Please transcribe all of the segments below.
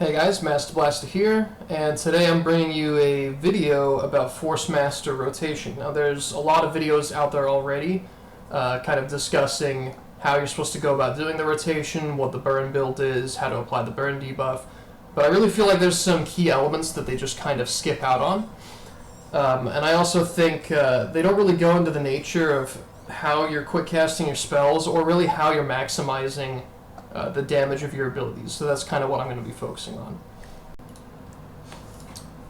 Hey guys, Master Blaster here, and today I'm bringing you a video about Force Master rotation. Now there's a lot of videos out there already kind of discussing how you're supposed to go about doing the rotation, what the burn build is, how to apply the burn debuff, but I really feel like there's some key elements that they just kind of skip out on. And I also think they don't really go into the nature of how you're quick casting your spells or really how you're maximizing the damage of your abilities, so that's kind of what I'm going to be focusing on.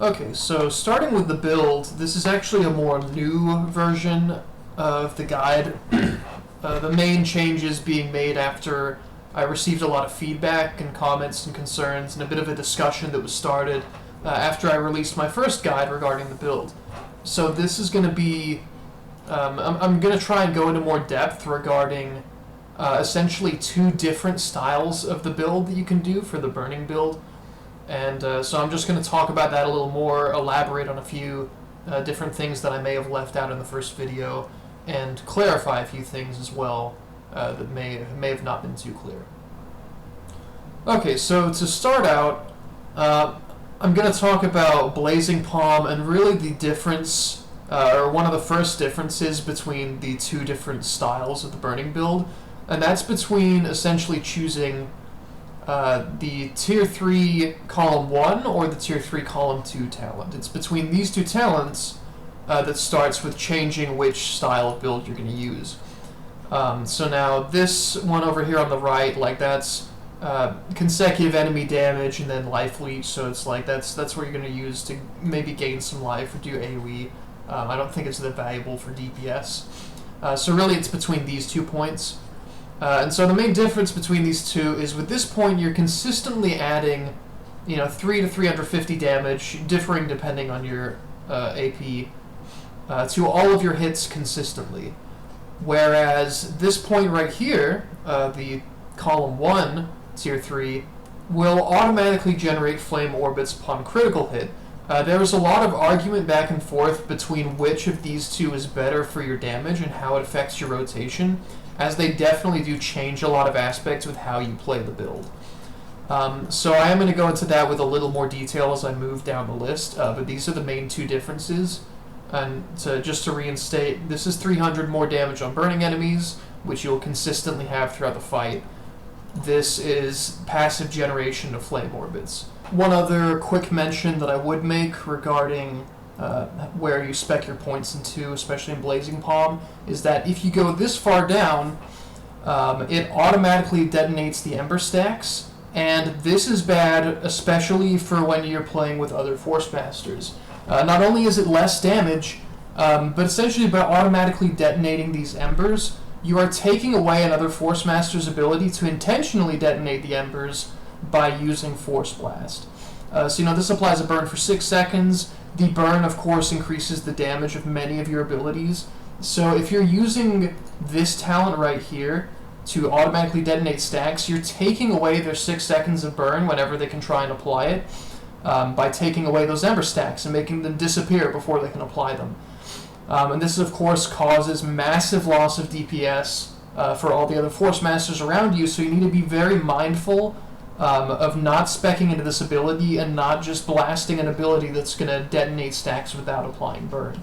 Okay, so starting with the build, this is actually a more new version of the guide. The main changes being made after I received a lot of feedback and comments and concerns and a bit of a discussion that was started after I released my first guide regarding the build. So this is going to be, I'm going to try and go into more depth regarding essentially two different styles of the build that you can do for the burning build, and so I'm just going to talk about that a little more, elaborate on a few different things that I may have left out in the first video, and clarify a few things as well that may have not been too clear. Okay, so to start out, I'm going to talk about Blazing Palm and really the difference, or one of the first differences between the two different styles of the burning build. And that's between essentially choosing the Tier 3 Column 1 or the Tier 3 Column 2 talent. It's between these two talents that starts with changing which style of build you're going to use. So now this one over here on the right, like that's consecutive enemy damage and then life leech, so it's like that's where you're going to use to maybe gain some life or do AoE. I don't think it's that valuable for DPS. So really it's between these 2 points. And so the main difference between these two is with this point you're consistently adding, 3 to 350 damage, differing depending on your AP, to all of your hits consistently. Whereas this point right here, the Column 1, Tier 3, will automatically generate flame orbits upon critical hit. There was a lot of argument back and forth between which of these two is better for your damage and how it affects your rotation, as they definitely do change a lot of aspects with how you play the build. So I am going to go into that with a little more detail as I move down the list, but these are the main two differences. And just to reinstate, this is 300 more damage on burning enemies, which you'll consistently have throughout the fight. This is passive generation of flame orbits. One other quick mention that I would make regarding where you spec your points into, especially in Blazing Palm, is that if you go this far down, it automatically detonates the Ember stacks, and this is bad especially for when you're playing with other Force Masters. Not only is it less damage, but essentially by automatically detonating these Embers, you are taking away another Force Master's ability to intentionally detonate the Embers by using Force Blast. So this applies a burn for 6 seconds. The burn, of course, increases the damage of many of your abilities. So if you're using this talent right here to automatically detonate stacks, you're taking away their 6 seconds of burn whenever they can try and apply it by taking away those Ember stacks and making them disappear before they can apply them. And this, of course, causes massive loss of DPS for all the other Force Masters around you, so you need to be very mindful of not speccing into this ability and not just blasting an ability that's going to detonate stacks without applying burn.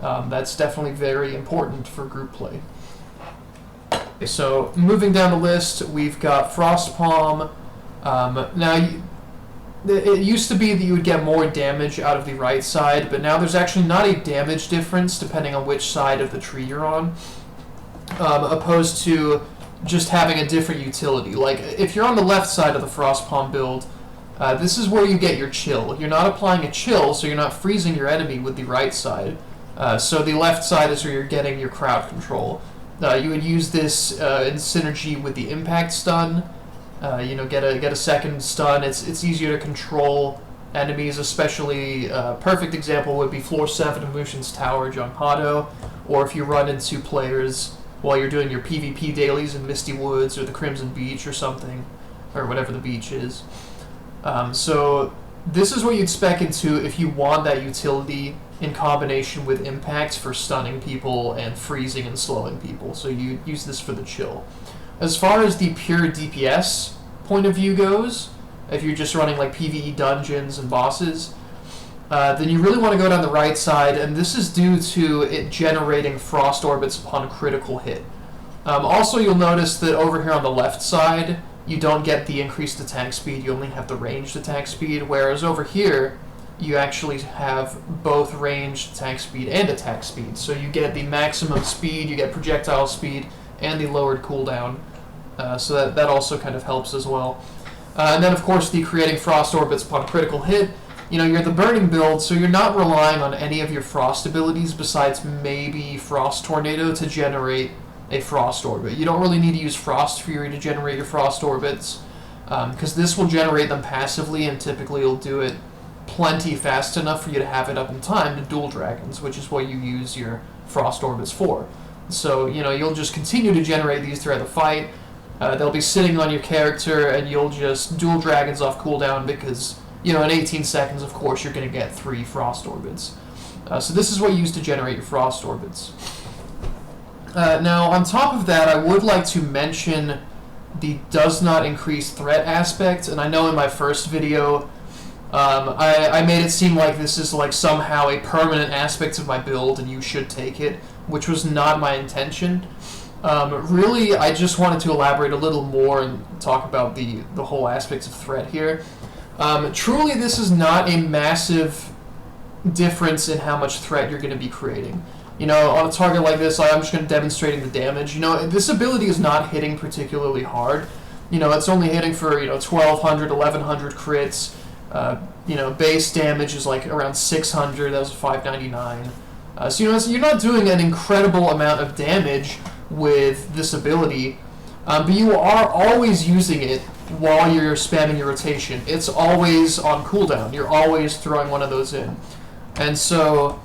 That's definitely very important for group play. Okay, so moving down the list, we've got Frost Palm. Now, it used to be that you would get more damage out of the right side, but now there's actually not a damage difference depending on which side of the tree you're on, opposed to just having a different utility. Like, if you're on the left side of the Frost Palm build, this is where you get your chill. You're not applying a chill, so you're not freezing your enemy with the right side. So the left side is where you're getting your crowd control. You would use this in synergy with the impact stun. Get a second stun. It's easier to control enemies, especially perfect example would be Floor 7 of Lucian's Tower, Junpado, or if you run into players while you're doing your PvP dailies in Misty Woods or the Crimson Beach or something, or whatever the beach is. So this is what you'd spec into if you want that utility in combination with impacts for stunning people and freezing and slowing people. So you use this for the chill. As far as the pure DPS point of view goes, if you're just running like PVE dungeons and bosses, then you really want to go down the right side, and this is due to it generating frost orbits upon critical hit. Also, you'll notice that over here on the left side, you don't get the increased attack speed, you only have the ranged attack speed, whereas over here, you actually have both ranged attack speed and attack speed. So you get the maximum speed, you get projectile speed, and the lowered cooldown. So that also kind of helps as well. And then, of course, the creating frost orbits upon critical hit. You know, you're the burning build, so you're not relying on any of your frost abilities besides maybe Frost Tornado to generate a frost orbit. You don't really need to use Frost Fury to generate your frost orbits, because this will generate them passively, and typically you'll do it plenty fast enough for you to have it up in time to duel dragons, which is what you use your frost orbits for. So, you know, you'll just continue to generate these throughout the fight. They'll be sitting on your character, and you'll just duel dragons off cooldown because, you know, in 18 seconds, of course, you're going to get 3 frost orbits. So this is what you use to generate your frost orbits. Now, on top of that, I would like to mention the does not increase threat aspect, and I know in my first video, I made it seem like this is like somehow a permanent aspect of my build and you should take it, which was not my intention. Really, I just wanted to elaborate a little more and talk about the whole aspects of threat here. Truly, this is not a massive difference in how much threat you're going to be creating. You know, on a target like this, I'm just going to demonstrating the damage. You know, this ability is not hitting particularly hard. You know, it's only hitting for, you know, 1,200, 1,100 crits. You know, base damage is like around 600. That was 599. So, you know, you're not doing an incredible amount of damage with this ability, but you are always using it while you're spamming your rotation. It's always on cooldown. You're always throwing one of those in. And so,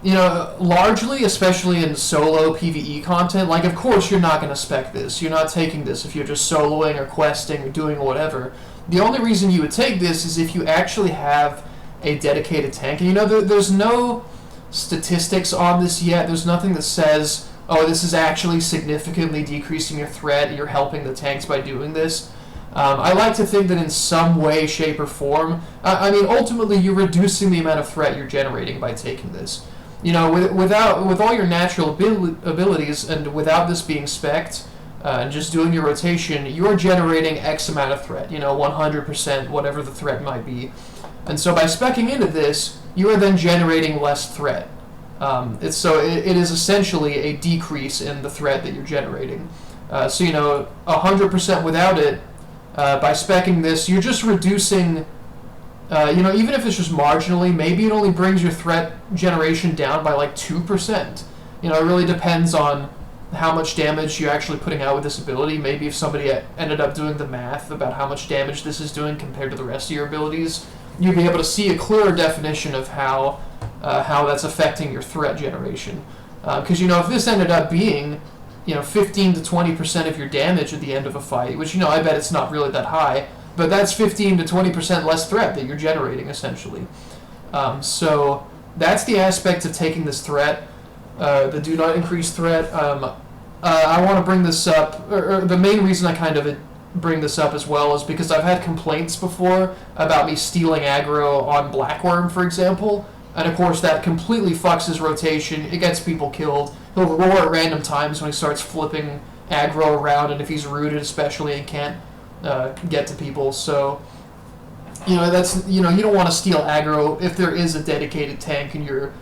you know, largely, especially in solo PvE content, like, of course you're not going to spec this. You're not taking this if you're just soloing or questing or doing whatever. The only reason you would take this is if you actually have a dedicated tank. And, you know, there's no statistics on this yet. There's nothing that says, oh, this is actually significantly decreasing your threat, you're helping the tanks by doing this. I like to think that in some way, shape, or form, I mean, ultimately, you're reducing the amount of threat you're generating by taking this. You know, with all your natural abilities, and without this being spec'd, and just doing your rotation, you're generating X amount of threat, you know, 100%, whatever the threat might be. And so by speccing into this, you are then generating less threat. It is essentially a decrease in the threat that you're generating. So, you know, 100% without it, by speccing this, you're just reducing, you know, even if it's just marginally, maybe it only brings your threat generation down by like 2%. You know, it really depends on how much damage you're actually putting out with this ability. Maybe if somebody ended up doing the math about how much damage this is doing compared to the rest of your abilities, you'd be able to see a clearer definition of how that's affecting your threat generation. Because, you know, if this ended up being, you know, 15 to 20% of your damage at the end of a fight, which, you know, I bet it's not really that high, but that's 15 to 20% less threat that you're generating, essentially. So that's the aspect of taking this threat, the do not increase threat. I want to bring this up, or the main reason I kind of bring this up as well is because I've had complaints before about me stealing aggro on Blackworm, for example, and of course that completely fucks his rotation. It gets people killed. He'll roar at random times when he starts flipping aggro around, and if he's rooted especially and can't get to people. So, you know, that's, you know, you don't want to steal aggro if there is a dedicated tank and you're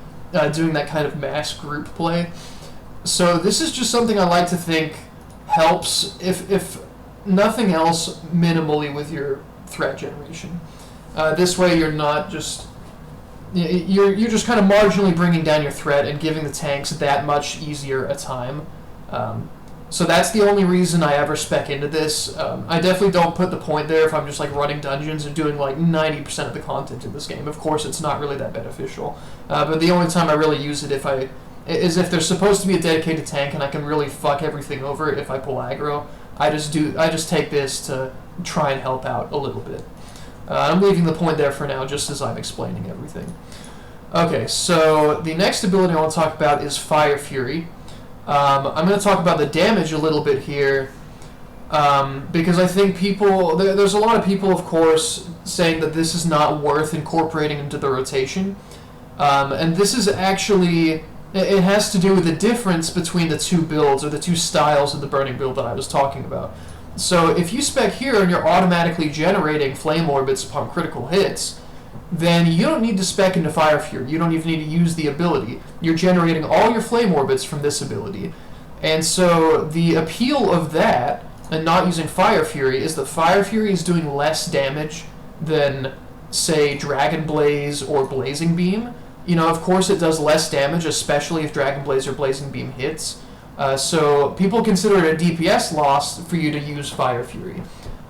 doing that kind of mass group play. So this is just something I like to think helps, if nothing else, minimally with your threat generation. This way you're not just, you're just kind of marginally bringing down your threat and giving the tanks that much easier a time. So that's the only reason I ever spec into this. I definitely don't put the point there if I'm just like running dungeons and doing like 90% of the content in this game. Of course, it's not really that beneficial. But the only time I really use it is if there's supposed to be a dedicated tank and I can really fuck everything over if I pull aggro. I just take this to try and help out a little bit. I'm leaving the point there for now, just as I'm explaining everything. Okay, so the next ability I want to talk about is Fire Fury. I'm going to talk about the damage a little bit here. Because I think there's a lot of people, of course, saying that this is not worth incorporating into the rotation. And this is actually, it has to do with the difference between the two builds, or the two styles of the burning build that I was talking about. So if you spec here and you're automatically generating flame orbits upon critical hits, then you don't need to spec into Fire Fury. You don't even need to use the ability. You're generating all your flame orbits from this ability. And so the appeal of that, and not using Fire Fury, is that Fire Fury is doing less damage than, say, Dragon Blaze or Blazing Beam. You know, of course it does less damage, especially if Dragon Blaze or Blazing Beam hits. So people consider it a DPS loss for you to use Fire Fury.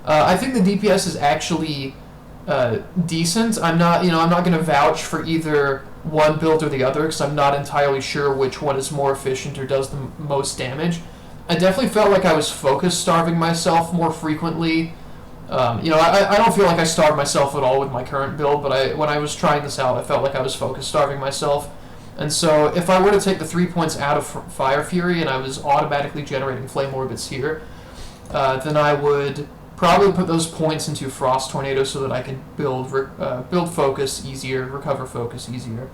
I think the DPS is actually decent. I'm not going to vouch for either one build or the other, because I'm not entirely sure which one is more efficient or does the most damage. I definitely felt like I was focus starving myself more frequently. I don't feel like I starved myself at all with my current build, but when I was trying this out, I felt like I was focus starving myself. And so if I were to take the 3 points out of Fire Fury and I was automatically generating Flame Orbits here, then I would probably put those points into Frost Tornado so that I can build focus easier, recover focus easier.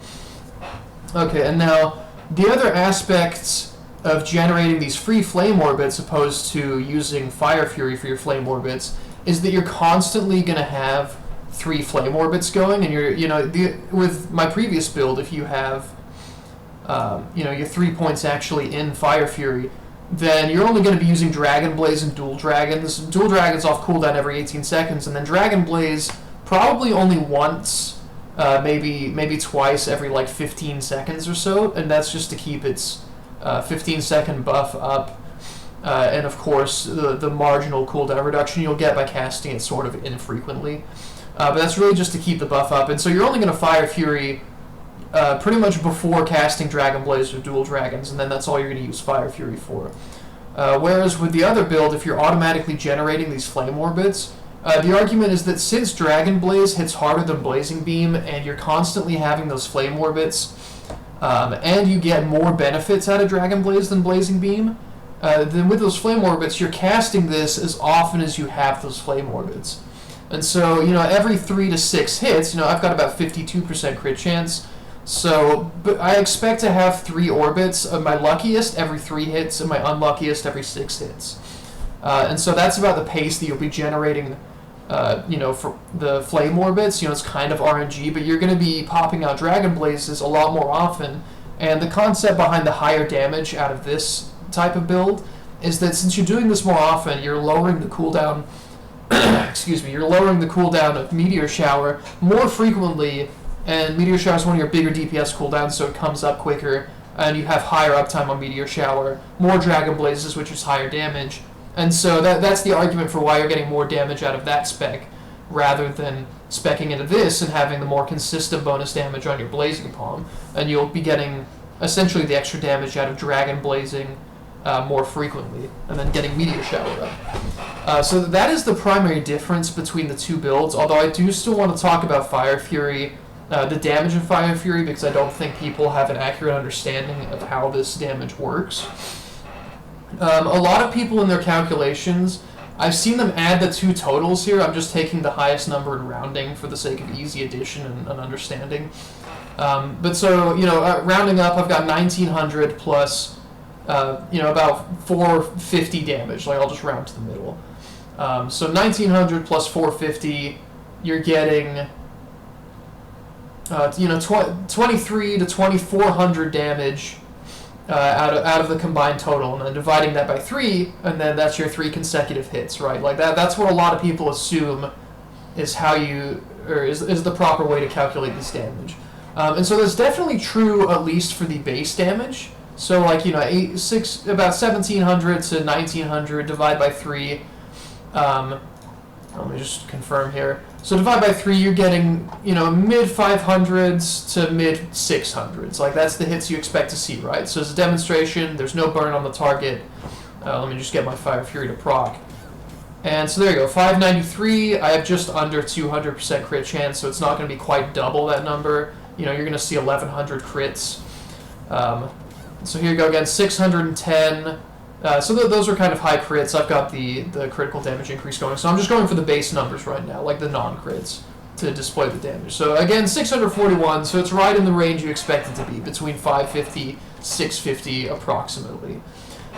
Okay, and now the other aspects of generating these free Flame Orbits opposed to using Fire Fury for your Flame Orbits is that you're constantly going to have 3 Flame Orbits going, and with my previous build, if you have your 3 points actually in Fire Fury, then you're only going to be using Dragon Blaze and Dual Dragons. Dual Dragons off cooldown every 18 seconds, and then Dragon Blaze probably only once, maybe twice every like 15 seconds or so, and that's just to keep its 15-second buff up. And of course, the marginal cooldown reduction you'll get by casting it sort of infrequently. But that's really just to keep the buff up, and so you're only going to Fire Fury pretty much before casting Dragon Blaze or Dual Dragons, and then that's all you're going to use Fire Fury for. Whereas with the other build, if you're automatically generating these Flame Orbits, the argument is that since Dragon Blaze hits harder than Blazing Beam, and you're constantly having those Flame Orbits, and you get more benefits out of Dragon Blaze than Blazing Beam, then with those Flame Orbits, you're casting this as often as you have those Flame Orbits. And so, every 3 to 6 hits, I've got about 52% crit chance. So, but I expect to have 3 orbits, of my luckiest every 3 hits, and my unluckiest every 6 hits. And so that's about the pace that you'll be generating, for the Flame Orbits. It's kind of RNG, but you're going to be popping out Dragon Blazes a lot more often. And the concept behind the higher damage out of this type of build is that since you're doing this more often, you're lowering the cooldown. You're lowering the cooldown of Meteor Shower more frequently, and Meteor Shower is one of your bigger DPS cooldowns, so it comes up quicker, and you have higher uptime on Meteor Shower, more Dragon Blazes, which is higher damage, and so that's the argument for why you're getting more damage out of that spec, rather than speccing into this and having the more consistent bonus damage on your Blazing Palm, and you'll be getting essentially the extra damage out of Dragon Blazing more frequently, and then getting Meteor Shower up. So that is the primary difference between the two builds, although I do still want to talk about Fire Fury, the damage of Fire Fury, because I don't think people have an accurate understanding of how this damage works. A lot of people in their calculations, I've seen them add the 2 totals here. I'm just taking the highest number and rounding for the sake of easy addition and understanding. But so, rounding up, I've got 1900 plus, about 450 damage. Like, I'll just round to the middle. So 1900 plus 450, you're getting 23 to 2400 damage out of the combined total, and then dividing that by 3, and then that's your 3 consecutive hits, right? Like that's what a lot of people assume is how is the proper way to calculate this damage. And so that's definitely true, at least for the base damage. So about 1700 to 1900 divide by 3. Let me just confirm here. So divide by 3, you're getting, mid 500s to mid 600s. Like, that's the hits you expect to see, right? So as a demonstration, there's no burn on the target. Let me just get my Fire Fury to proc. And so there you go, 593. I have just under 200% crit chance, so it's not going to be quite double that number. You're going to see 1100 crits. So here you go again, 610 So those are kind of high crits. I've got the critical damage increase going, so I'm just going for the base numbers right now, like the non-crits, to display the damage. So again, 641, so it's right in the range you expect it to be, between 550, 650 approximately.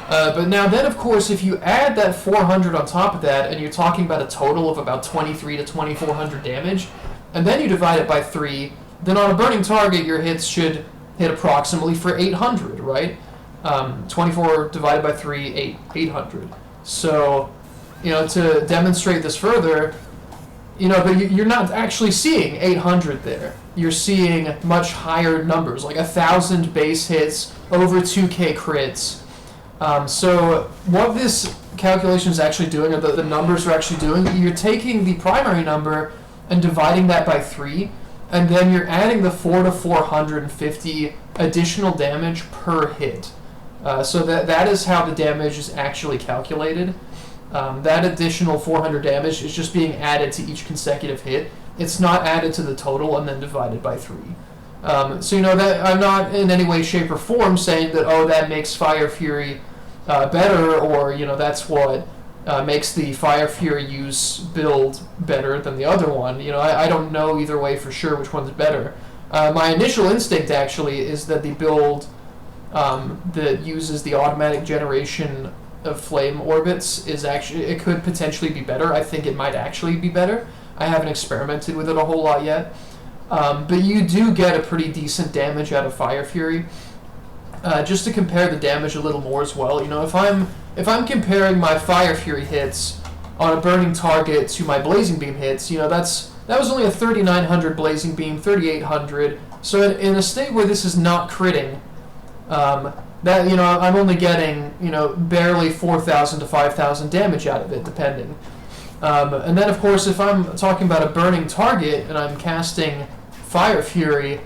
But now then, of course, if you add that 400 on top of that, and you're talking about a total of about 23 to 2400 damage, and then you divide it by 3, then on a burning target, your hits should hit approximately for 800, right? 24 divided by 3, 800. So, to demonstrate this further, but you're not actually seeing 800 there. You're seeing much higher numbers, like 1,000 base hits, over 2k crits. So what this calculation is actually doing, or the numbers are actually doing, you're taking the primary number and dividing that by 3, and then you're adding the 4 to 450 additional damage per hit. So that is how the damage is actually calculated. That additional 400 damage is just being added to each consecutive hit. It's not added to the total and then divided by 3. So that I'm not in any way, shape, or form saying that, that makes Fire Fury better, or that's what makes the Fire Fury use build better than the other one. I don't know either way for sure which one's better. My initial instinct actually is that the build that uses the automatic generation of flame orbits it could potentially be better. I think it might actually be better. I haven't experimented with it a whole lot yet. But you do get a pretty decent damage out of Fire Fury. Just to compare the damage a little more as well, if I'm comparing my Fire Fury hits on a burning target to my Blazing Beam hits, that was only a 3,900 Blazing Beam, 3,800. So in a state where this is not critting, I'm only getting barely 4,000 to 5,000 damage out of it, depending. And then of course, if I'm talking about a burning target and I'm casting Fire Fury,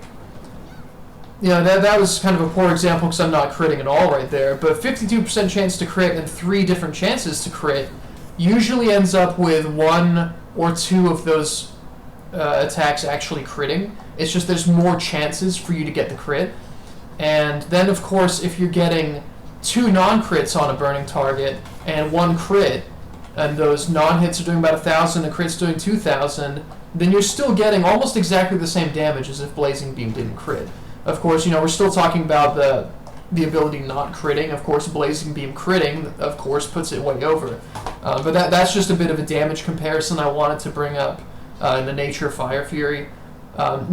that was kind of a poor example because I'm not critting at all right there. But 52% chance to crit and 3 different chances to crit usually ends up with 1 or 2 of those attacks actually critting. It's just there's more chances for you to get the crit. And then, of course, if you're getting 2 non-crits on a burning target and 1 crit, and those non-hits are doing about 1,000, the crit's doing 2,000, then you're still getting almost exactly the same damage as if Blazing Beam didn't crit. Of course, we're still talking about the ability not critting. Of course, Blazing Beam critting, of course, puts it way over. But that's just a bit of a damage comparison I wanted to bring up in the nature of Fire Fury.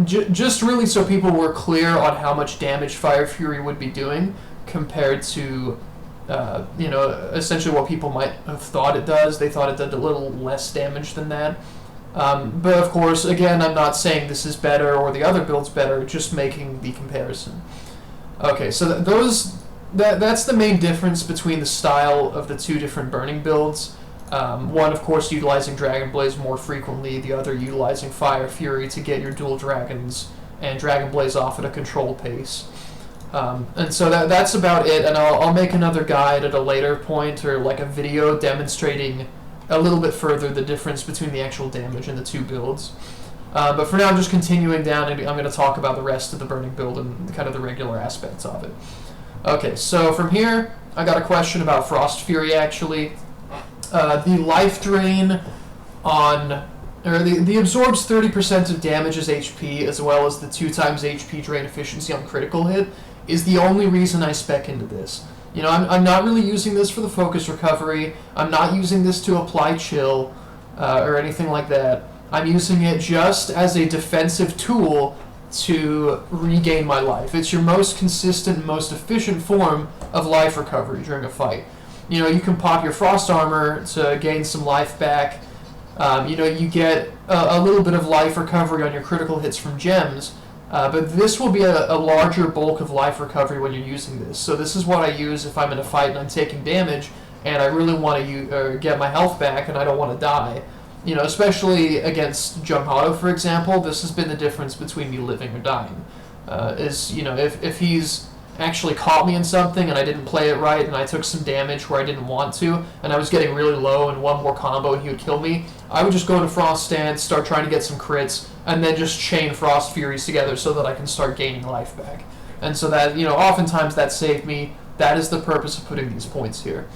Just really so people were clear on how much damage Fire Fury would be doing compared to, essentially what people might have thought it does. They thought it did a little less damage than that. But of course, again, I'm not saying this is better or the other build's better, just making the comparison. Okay, so that's the main difference between the style of the 2 different burning builds. One, of course, utilizing Dragon Blaze more frequently, the other utilizing Fire Fury to get your dual dragons and Dragon Blaze off at a controlled pace. And so that's about it, and I'll make another guide at a later point, or like a video demonstrating a little bit further the difference between the actual damage in the 2 builds. But for now, I'm just continuing down, and I'm going to talk about the rest of the burning build and kind of the regular aspects of it. Okay, so from here, I got a question about Frost Fury, actually. The life drain the absorbs 30% of damage as HP, as well as the 2 times HP drain efficiency on critical hit, is the only reason I spec into this. I'm not really using this for the focus recovery. I'm not using this to apply chill or anything like that. I'm using it just as a defensive tool to regain my life. It's your most consistent, most efficient form of life recovery during a fight. You can pop your frost armor to gain some life back. You get a little bit of life recovery on your critical hits from gems. But this will be a larger bulk of life recovery when you're using this. So this is what I use if I'm in a fight and I'm taking damage and I really want to get my health back and I don't want to die. Especially against Junghato, for example, this has been the difference between me living or dying. If he's actually caught me in something and I didn't play it right and I took some damage where I didn't want to and I was getting really low and one more combo and he would kill me, I would just go to Frost Stance, start trying to get some crits, and then just chain Frost Furies together so that I can start gaining life back. And so that, oftentimes that saved me That is the purpose of putting these points here.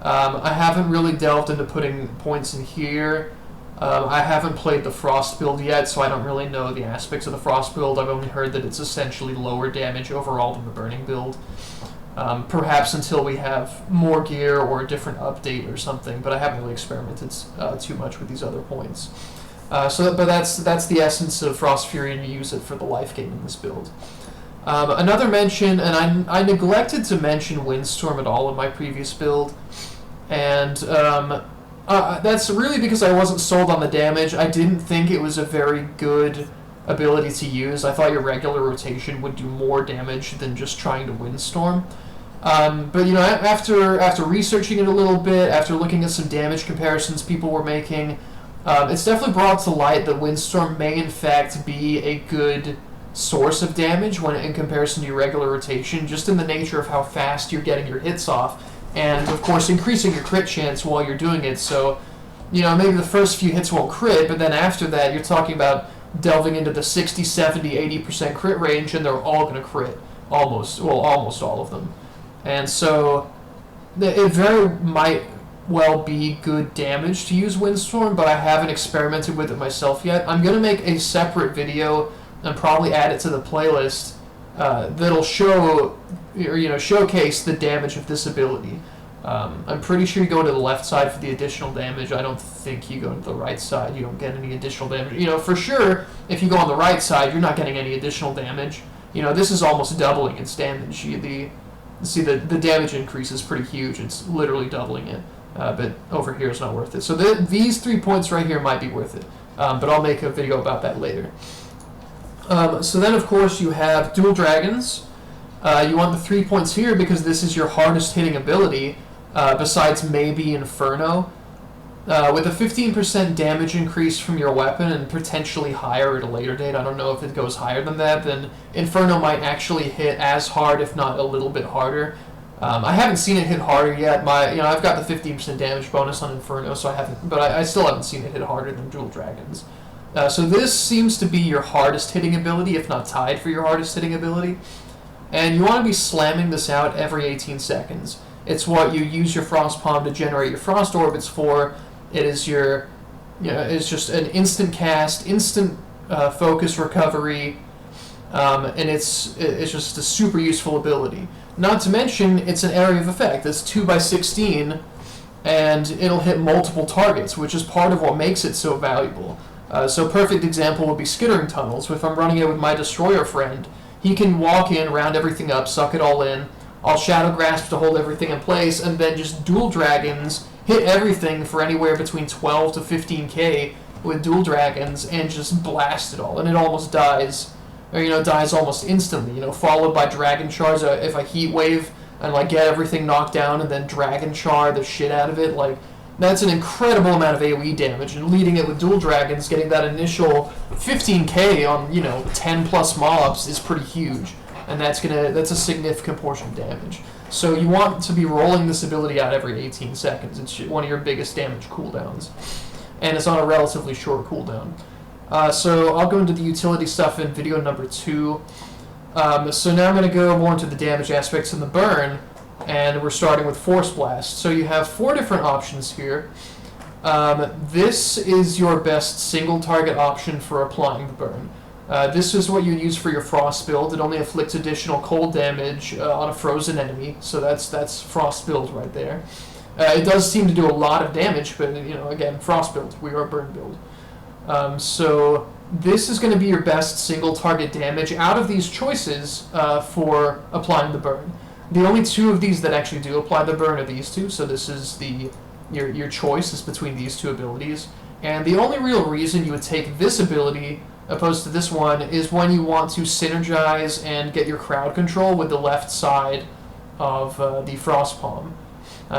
I haven't really delved into putting points in here. I haven't played the Frost build yet, so I don't really know the aspects of the Frost build. I've only heard that it's essentially lower damage overall than the Burning build. Perhaps until we have more gear or a different update or something, but I haven't really experimented too much with these other points. But that's the essence of Frost Fury, and you use it for the life gain in this build. Another mention, and I neglected to mention Windstorm at all in my previous build, and that's really because I wasn't sold on the damage. I didn't think it was a very good ability to use. I thought your regular rotation would do more damage than just trying to Windstorm. But after researching it a little bit, after looking at some damage comparisons people were making, it's definitely brought to light that Windstorm may in fact be a good source of damage when in comparison to your regular rotation, just in the nature of how fast you're getting your hits off, and of course increasing your crit chance while you're doing it. So, maybe the first few hits won't crit, but then after that you're talking about delving into the 60, 70, 80% crit range, and they're all going to crit. Almost all of them. And so it very might well be good damage to use Windstorm, but I haven't experimented with it myself yet. I'm going to make a separate video and probably add it to the playlist that'll show, or showcase the damage of this ability. I'm pretty sure you go to the left side for the additional damage. I don't think you go to the right side. You don't get any additional damage. For sure, if you go on the right side, you're not getting any additional damage. This is almost doubling its damage. The damage increase is pretty huge. It's literally doubling it. But over here it's not worth it. So these 3 points right here might be worth it. But I'll make a video about that later. So then, of course, you have Dual Dragons. You want the 3 points here because this is your hardest hitting ability, besides maybe Inferno. With a 15% damage increase from your weapon and potentially higher at a later date, I don't know if it goes higher than that, then Inferno might actually hit as hard, if not a little bit harder. I haven't seen it hit harder yet. I've got the 15% damage bonus on Inferno, so I still haven't seen it hit harder than Dual Dragons. So this seems to be your hardest hitting ability, if not tied for your hardest hitting ability. And you want to be slamming this out every 18 seconds. It's what you use your Frost Palm to generate your Frost Orbits for. It is it's just an instant cast, instant focus recovery, and it's just a super useful ability. Not to mention, it's an area of effect. It's 2x16, and it'll hit multiple targets, which is part of what makes it so valuable. So a perfect example would be Skittering Tunnels. If I'm running it with my Destroyer friend, he can walk in, round everything up, suck it all in. I'll Shadow Grasp to hold everything in place, and then just Dual Dragons, hit everything for anywhere between 12 to 15k with Dual Dragons, and just blast it all. And it almost dies, or dies almost instantly. Followed by Dragon Charge. If I Heat Wave and get everything knocked down, and then Dragon Char the shit out of it, that's an incredible amount of AoE damage, and leading it with Dual Dragons, getting that initial 15k on 10 plus mobs is pretty huge, and that's a significant portion of damage. So you want to be rolling this ability out every 18 seconds. It's one of your biggest damage cooldowns, and it's on a relatively short cooldown. So I'll go into the utility stuff in video number 2. So now I'm going to go more into the damage aspects in the burn. And we're starting with Force Blast. So you have 4 different options here. This is your best single target option for applying the burn. This is what you use for your Frost build. It only inflicts additional cold damage on a frozen enemy, so that's Frost build right there. It does seem to do a lot of damage, but again, Frost build. We are burn build. So this is going to be your best single target damage out of these choices for applying the burn. The only 2 of these that actually do apply the burn are these 2, so this is your choice is between these 2 abilities. And the only real reason you would take this ability opposed to this one is when you want to synergize and get your crowd control with the left side of the Frost Palm.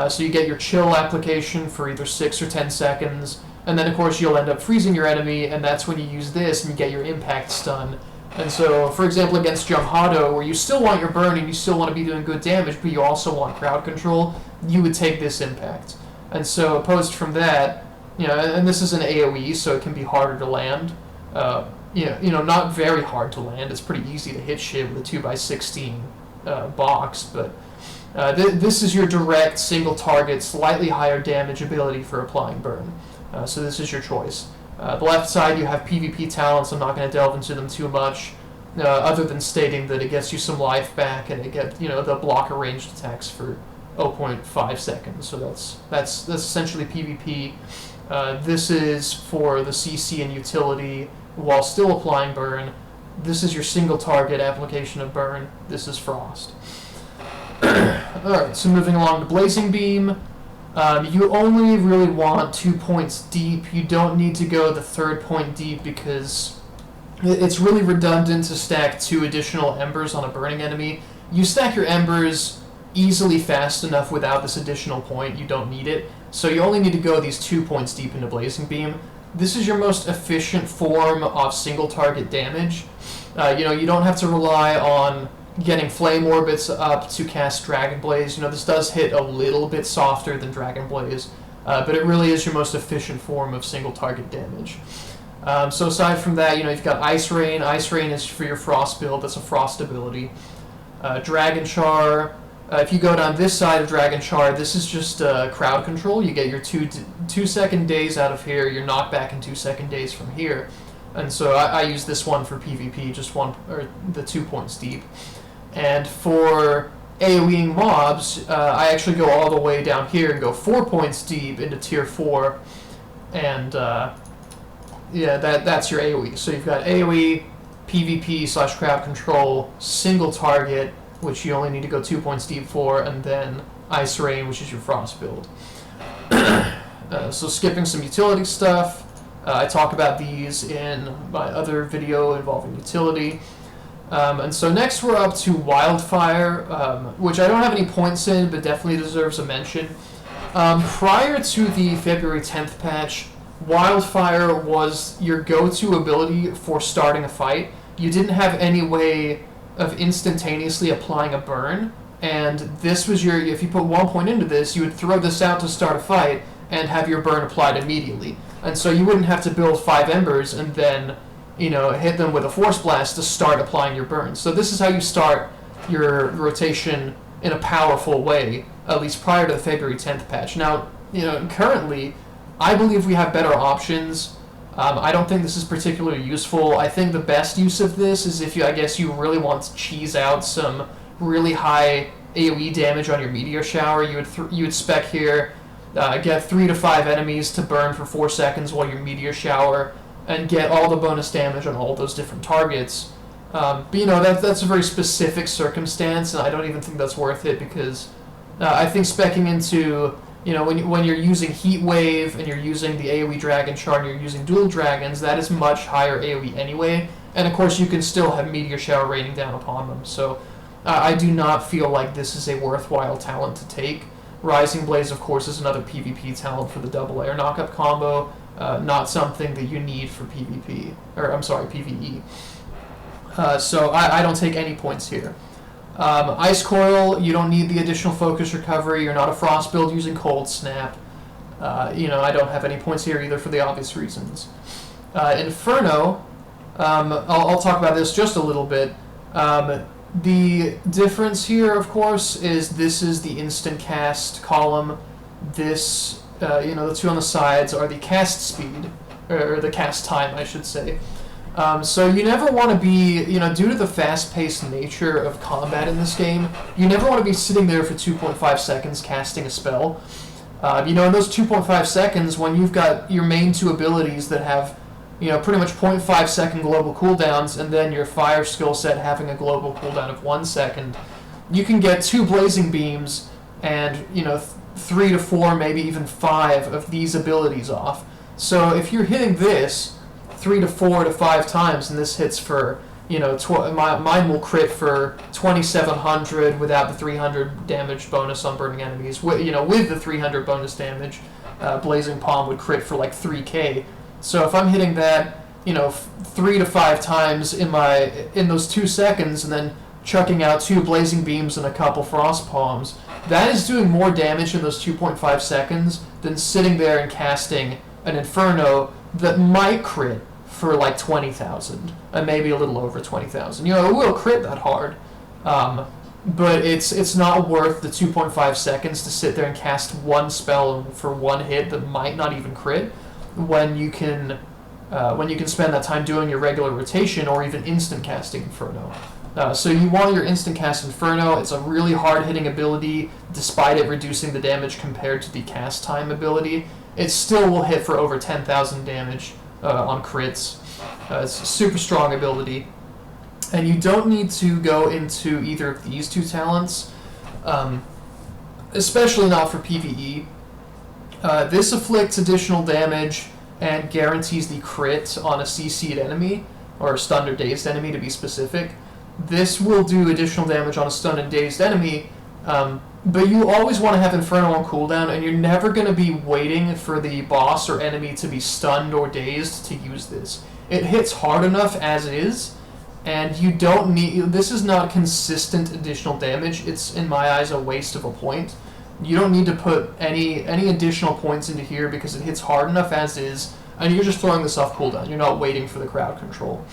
So you get your chill application for either 6 or 10 seconds, and then of course you'll end up freezing your enemy, and that's when you use this and you get your impact stun. And so, for example, against Jumhado, where you still want your burn and you still want to be doing good damage, but you also want crowd control, you would take this impact. And so, opposed from that, and this is an AoE, so it can be harder to land. Not very hard to land. It's pretty easy to hit shit with a 2x16 box, but This is your direct single target, slightly higher damage ability for applying burn. So this is your choice. The left side, you have PvP talents. I'm not going to delve into them too much, other than stating that it gets you some life back, and it gets the blocker ranged attacks for 0.5 seconds. So that's essentially PvP. This is for the CC and utility while still applying burn. This is your single target application of burn. This is frost. Alright, so moving along to Blazing Beam. You only really want 2 points deep. You don't need to go the third point deep because it's really redundant to stack 2 additional embers on a burning enemy. You stack your embers easily fast enough without this additional point. You don't need it. So you only need to go these 2 points deep into Blazing Beam. This is your most efficient form of single target damage. You don't have to rely on getting Flame Orbits up to cast Dragon Blaze. This does hit a little bit softer than Dragon Blaze, but it really is your most efficient form of single target damage. So aside from that, you've got Ice Rain. Ice Rain is for your Frost build. That's a Frost ability. Dragon Char. If you go down this side of Dragon Char, this is just crowd control. You get your 2-second days out of here. You're knocked back in 2-second days from here. And so I use this one for PvP, just the 2 points deep. And for AoEing mobs, I actually go all the way down here and go 4 points deep into tier 4. And that's your AoE. So you've got AoE, PvP / crowd control, single target, which you only need to go 2 points deep for, and then Ice Rain, which is your Frost build. So skipping some utility stuff. I talk about these in my other video involving utility. And so next we're up to Wildfire, which I don't have any points in, but definitely deserves a mention. Prior to the February 10th patch, Wildfire was your go-to ability for starting a fight. You didn't have any way of instantaneously applying a burn, and this was if you put 1 point into this, you would throw this out to start a fight and have your burn applied immediately. And so you wouldn't have to build 5 embers and then hit them with a Force Blast to start applying your burn. So this is how you start your rotation in a powerful way, at least prior to the February 10th patch. Now, currently, I believe we have better options. I don't think this is particularly useful. I think the best use of this is if you really want to cheese out some really high AoE damage on your Meteor Shower. You would spec here, get 3 to 5 enemies to burn for 4 seconds while your Meteor Shower, and get all the bonus damage on all those different targets. But that's a very specific circumstance, and I don't even think that's worth it because I think speccing into when you're using Heat Wave and you're using the AoE Dragon Char and you're using Dual Dragons, that is much higher AoE anyway, and of course you can still have Meteor Shower raining down upon them. So I do not feel like this is a worthwhile talent to take. Rising Blaze, of course, is another PvP talent for the double air knockup combo. Not something that you need for PvP, or I'm sorry, PvE. So I don't take any points here. Ice Coil, you don't need the additional focus recovery. You're not a Frost build using Cold Snap. I don't have any points here either for the obvious reasons. Inferno, I'll talk about this just a little bit. The difference here, of course, is this is the instant cast column. This the 2 on the sides are the cast speed, or the cast time, I should say. So you never want to be, due to the fast-paced nature of combat in this game, you never want to be sitting there for 2.5 seconds casting a spell. In those 2.5 seconds, when you've got your main 2 abilities that have, pretty much 0.5 second global cooldowns, and then your fire skill set having a global cooldown of 1 second, you can get 2 blazing beams and, 3 to 4, maybe even 5 of these abilities off. So if you're hitting this 3 to 4 to 5 times, and this hits for, mine will crit for 2,700 without the 300 damage bonus on burning enemies. With the 300 bonus damage, Blazing Palm would crit for like 3k. So if I'm hitting that, 3 to 5 times in those 2 seconds, and then chucking out 2 blazing beams and a couple frost palms, that is doing more damage in those 2.5 seconds than sitting there and casting an Inferno that might crit for like 20,000, and maybe a little over 20,000. It will crit that hard, but it's not worth the 2.5 seconds to sit there and cast one spell for one hit that might not even crit, when you can spend that time doing your regular rotation or even instant casting Inferno. So you want your instant cast Inferno. It's a really hard-hitting ability, despite it reducing the damage compared to the cast time ability. It still will hit for over 10,000 damage on crits. It's a super strong ability. And you don't need to go into either of these two talents, especially not for PVE. This afflicts additional damage and guarantees the crit on a CC'd enemy, or a stunned or dazed enemy to be specific. This will do additional damage on a stunned and dazed enemy, but you always want to have Inferno on cooldown, and you're never going to be waiting for the boss or enemy to be stunned or dazed to use this. It hits hard enough as is, and you don't need... This is not consistent additional damage. It's, in my eyes, a waste of a point. You don't need to put any additional points into here because it hits hard enough as is, and you're just throwing this off cooldown. You're not waiting for the crowd control.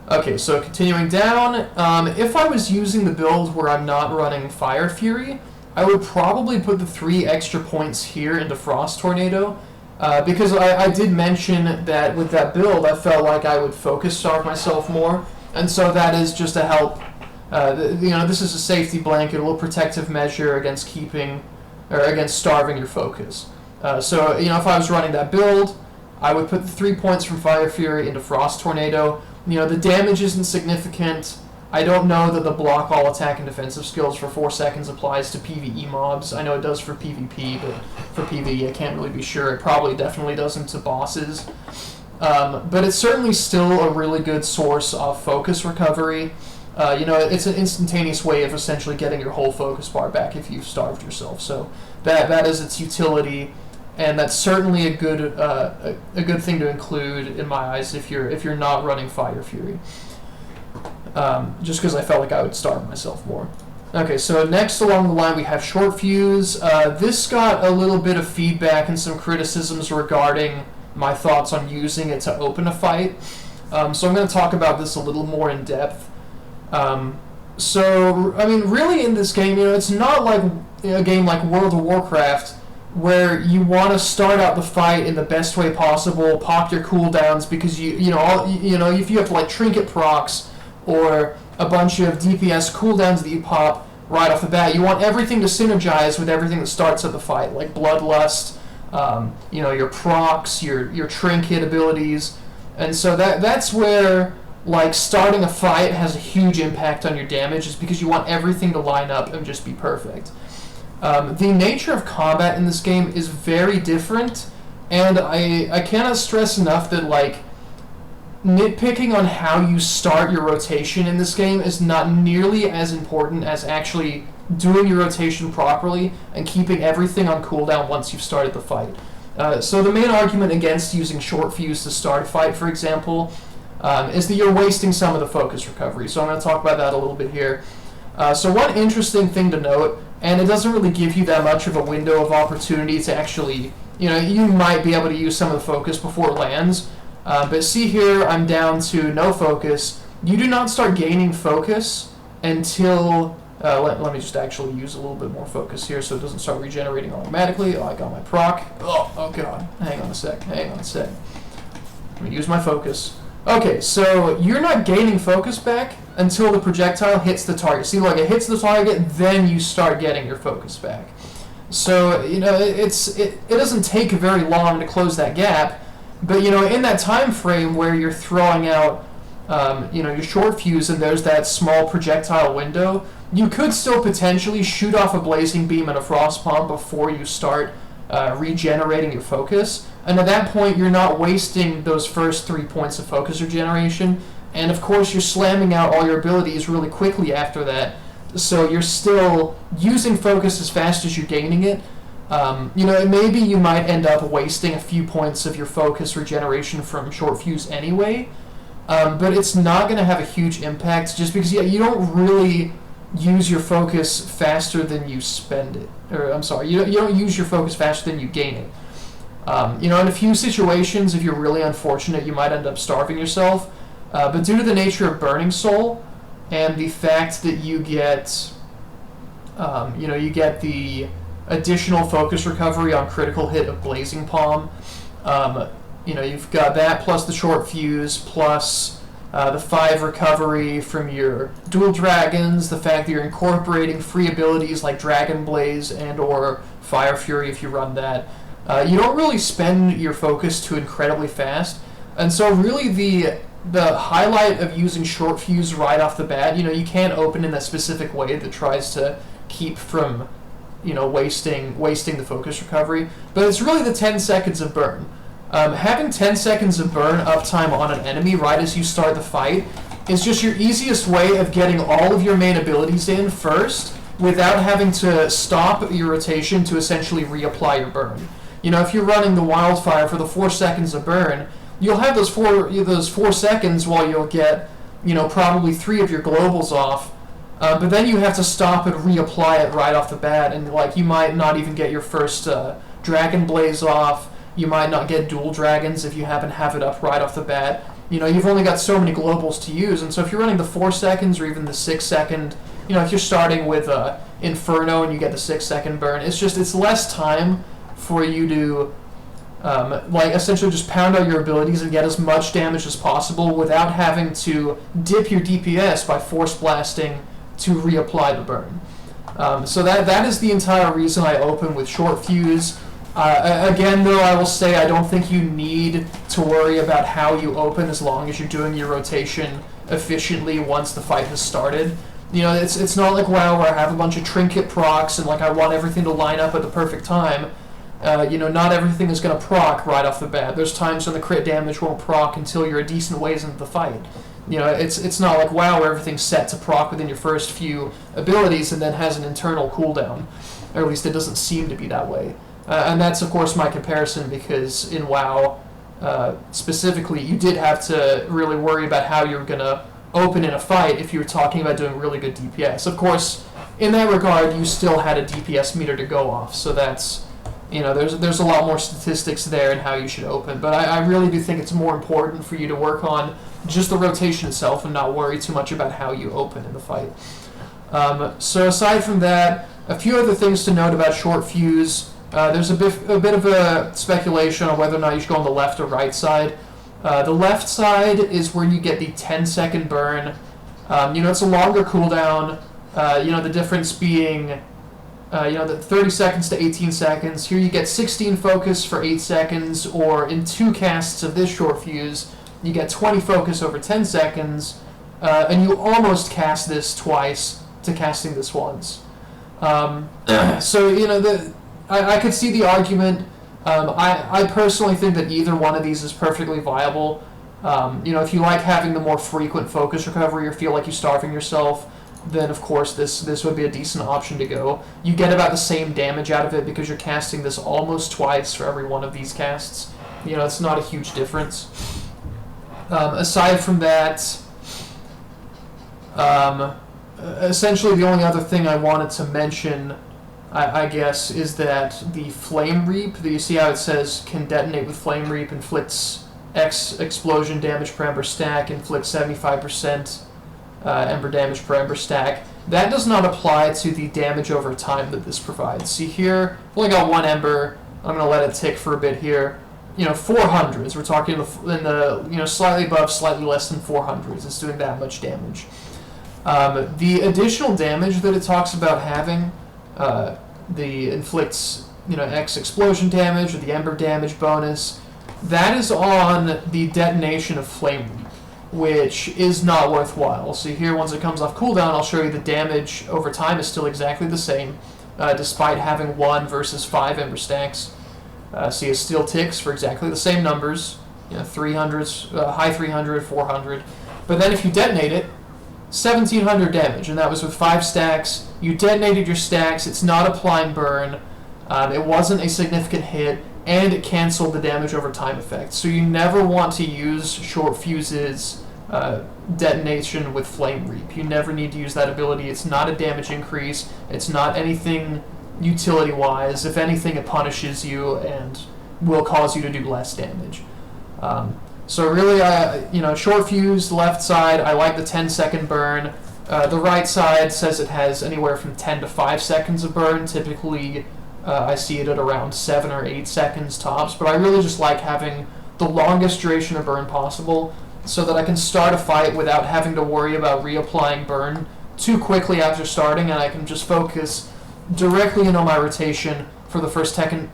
Okay, so continuing down, if I was using the build where I'm not running Fire Fury, I would probably put the 3 extra points here into Frost Tornado, because I did mention that with that build, I felt like I would focus starve myself more, and so that is just a help. This is a safety blanket, a little protective measure against against starving your focus. So, if I was running that build, I would put the 3 points from Fire Fury into Frost Tornado. The damage isn't significant. I don't know that the block all attack and defensive skills for 4 seconds applies to PvE mobs. I know it does for PvP, but for PvE I can't really be sure. It probably definitely doesn't to bosses. But it's certainly still a really good source of focus recovery. It's an instantaneous way of essentially getting your whole focus bar back if you've starved yourself. So that is its utility. And that's certainly a good thing to include in my eyes if you're not running Fire Fury. Just because I felt like I would starve myself more. Okay, so next along the line we have Short Fuse. This got a little bit of feedback and some criticisms regarding my thoughts on using it to open a fight. So I'm going to talk about this a little more in depth. Really in this game, it's not like a game like World of Warcraft, where you want to start out the fight in the best way possible, pop your cooldowns, because if you have like trinket procs or a bunch of DPS cooldowns that you pop right off the bat, you want everything to synergize with everything that starts at the fight, like Bloodlust, your procs, your trinket abilities, and so that's where like starting a fight has a huge impact on your damage, is because you want everything to line up and just be perfect. The nature of combat in this game is very different, and I cannot stress enough that like nitpicking on how you start your rotation in this game is not nearly as important as actually doing your rotation properly and keeping everything on cooldown once you've started the fight. So the main argument against using Short Fuse to start a fight, for example, is that you're wasting some of the focus recovery. So I'm going to talk about that a little bit here. So one interesting thing to note, and it doesn't really give you that much of a window of opportunity to actually, you might be able to use some of the focus before it lands, but see here, I'm down to no focus. You do not start gaining focus until, let me just actually use a little bit more focus here so it doesn't start regenerating automatically. Oh, I got my proc. Oh god, hang on a sec. Let me use my focus. Okay, so you're not gaining focus back until the projectile hits the target. See, like it hits the target, then you start getting your focus back. So, it doesn't take very long to close that gap, but, in that time frame where you're throwing out, your Short Fuse and there's that small projectile window, you could still potentially shoot off a Blazing Beam and a Frost Bomb before you start regenerating your focus. And at that point, you're not wasting those first 3 points of focus regeneration. And of course, you're slamming out all your abilities really quickly after that. So you're still using focus as fast as you're gaining it. Maybe you might end up wasting a few points of your focus regeneration from Short Fuse anyway. But it's not going to have a huge impact just because, you don't really use your focus faster than you spend it. Or, I'm sorry, you don't use your focus faster than you gain it. In a few situations, if you're really unfortunate, you might end up starving yourself. But due to the nature of Burning Soul and the fact that you get You get the additional focus recovery on critical hit of Blazing Palm. You've got that plus the short fuse plus the 5 recovery from your dual dragons, the fact that you're incorporating free abilities like Dragon Blaze and or Fire Fury if you run that. You don't really spend your focus too incredibly fast, and so really the highlight of using short fuse right off the bat, you can't open in that specific way that tries to keep from wasting the focus recovery, but it's really the 10 seconds of burn. Having 10 seconds of burn uptime on an enemy right as you start the fight is just your easiest way of getting all of your main abilities in first without having to stop your rotation to essentially reapply your burn. If you're running the Wildfire for the 4 seconds of burn, you'll have those 4 seconds while you'll get probably 3 of your globals off, but then you have to stop and reapply it right off the bat, and you might not even get your first Dragon Blaze off. You might not get dual dragons if you happen to have it up right off the bat. You've only got so many globals to use, and so if you're running the 4 seconds or even the 6 second, if you're starting with Inferno and you get the 6 second burn, it's less time for you to essentially just pound out your abilities and get as much damage as possible without having to dip your DPS by force blasting to reapply the burn. So that is the entire reason I open with short fuse. Again, though, I will say I don't think you need to worry about how you open as long as you're doing your rotation efficiently once the fight has started. It's not like WoW where I have a bunch of trinket procs and I want everything to line up at the perfect time. Not everything is going to proc right off the bat. There's times when the crit damage won't proc until you're a decent ways into the fight. It's not like WoW where everything's set to proc within your first few abilities and then has an internal cooldown. Or at least it doesn't seem to be that way. And that's, of course, my comparison because in WoW, specifically, you did have to really worry about how you were going to open in a fight if you were talking about doing really good DPS. Of course, in that regard, you still had a DPS meter to go off, so that's, there's a lot more statistics there in how you should open. But I really do think it's more important for you to work on just the rotation itself and not worry too much about how you open in the fight. So aside from that, a few other things to note about short fuse. There's a bit of a speculation on whether or not you should go on the left or right side. The left side is where you get the 10-second burn. It's a longer cooldown. The difference being, the 30 seconds to 18 seconds. Here you get 16 focus for 8 seconds, or in 2 casts of this short fuse, you get 20 focus over 10 seconds, and you almost cast this twice to casting this once. I could see the argument. I personally think that either one of these is perfectly viable. If you like having the more frequent focus recovery or feel like you're starving yourself, then of course this would be a decent option to go. You get about the same damage out of it because you're casting this almost twice for every one of these casts. It's not a huge difference. Aside from that, essentially the only other thing I wanted to mention, I guess, is that the Flame Reap, that you see how it says can detonate with Flame Reap, inflicts X explosion damage per Ember stack, inflicts 75% Ember damage per Ember stack. That does not apply to the damage over time that this provides. See here, I've only got 1 Ember. I'm going to let it tick for a bit here. 400s. We're talking in the slightly above, slightly less than 400s. It's doing that much damage. The additional damage that it talks about having, the inflicts X explosion damage or the Ember damage bonus, that is on the detonation of Flame Reap, which is not worthwhile. So here, once it comes off cooldown, I'll show you the damage over time is still exactly the same, despite having 1 versus 5 Ember stacks. So it still ticks for exactly the same numbers, 300s, high 300, 400. But then if you detonate it, 1700 damage, and that was with 5 stacks. You detonated your stacks, it's not applying burn, it wasn't a significant hit, and it canceled the damage over time effect. So you never want to use Short Fuse's detonation with Flame Reap. You never need to use that ability. It's not a damage increase, it's not anything utility-wise. If anything, it punishes you and will cause you to do less damage. So really, Short Fuse, left side, I like the 10-second burn. The right side says it has anywhere from 10 to 5 seconds of burn. Typically, I see it at around 7 or 8 seconds tops, but I really just like having the longest duration of burn possible so that I can start a fight without having to worry about reapplying burn too quickly after starting, and I can just focus directly in on my rotation for the first 10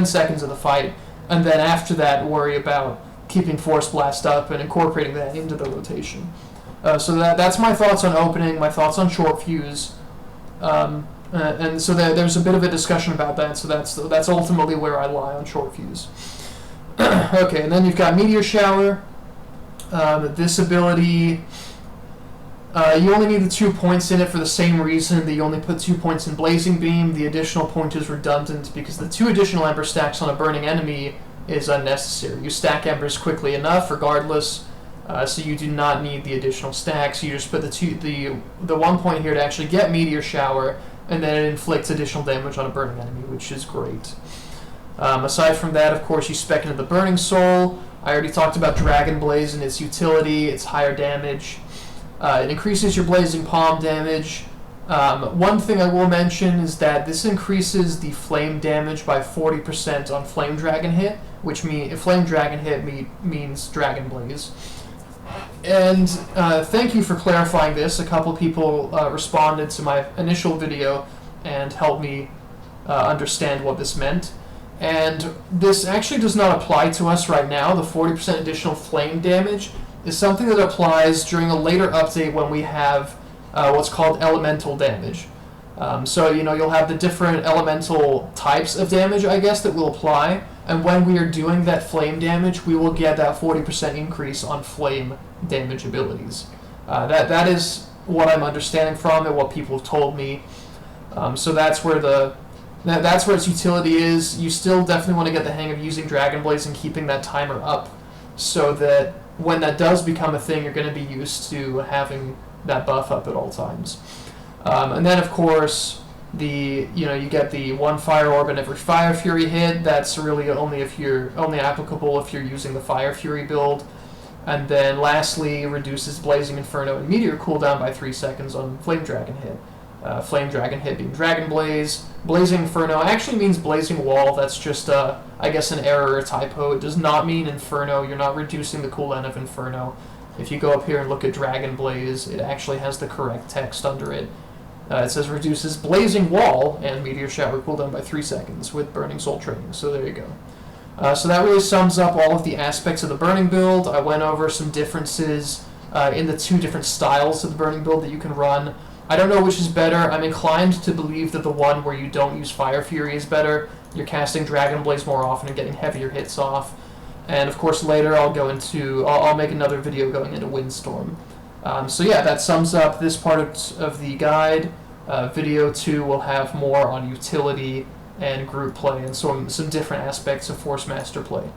seconds of the fight, and then after that worry about keeping Force Blast up and incorporating that into the rotation. So that's my thoughts on opening, my thoughts on short fuse, and so there's a bit of a discussion about that. So that's ultimately where I lie on short fuse. Okay, and then you've got Meteor Shower. This ability, you only need the 2 points in it for the same reason that you only put 2 points in Blazing Beam. The additional point is redundant because the 2 additional Ember stacks on a burning enemy is unnecessary. You stack Embers quickly enough regardless. So you do not need the additional stacks. You just put the 1 point here to actually get Meteor Shower, and then it inflicts additional damage on a burning enemy, which is great. Aside from that, of course, you spec into the Burning Soul. I already talked about Dragon Blaze and its utility. It's higher damage. It increases your Blazing Palm damage. One thing I will mention is that this increases the flame damage by 40% on Flame Dragon hit, which means Flame Dragon hit means Dragon Blaze. And thank you for clarifying this. A couple people responded to my initial video and helped me understand what this meant. And this actually does not apply to us right now. The 40% additional flame damage is something that applies during a later update when we have what's called elemental damage. So, you'll have the different elemental types of damage, I guess, that will apply. And when we are doing that flame damage, we will get that 40% increase on flame damage abilities. That is what I'm understanding from it, what people have told me. So that's where that's where its utility is. You still definitely want to get the hang of using Dragon Blaze and keeping that timer up so that when that does become a thing, you're going to be used to having that buff up at all times. And then, of course, you get the 1 Fire Orb in every Fire Fury hit. That's really only applicable if you're using the Fire Fury build. And then, lastly, reduces Blazing Inferno and Meteor cooldown by 3 seconds on Flame Dragon hit. Flame Dragon hit being Dragon Blaze. Blazing Inferno actually means Blazing Wall. That's just, I guess, an error or typo. It does not mean Inferno. You're not reducing the cooldown of Inferno. If you go up here and look at Dragon Blaze, it actually has the correct text under it. It says reduces Blazing Wall and Meteor Shower cooldown by 3 seconds with Burning Soul training. So there you go. So that really sums up all of the aspects of the Burning build. I went over some differences in the 2 different styles of the Burning build that you can run. I don't know which is better. I'm inclined to believe that the one where you don't use Fire Fury is better. You're casting Dragon Blaze more often and getting heavier hits off. And of course later I'll make another video going into Windstorm. So yeah, that sums up this part of the guide. Video 2 will have more on utility and group play and some different aspects of Force Master play.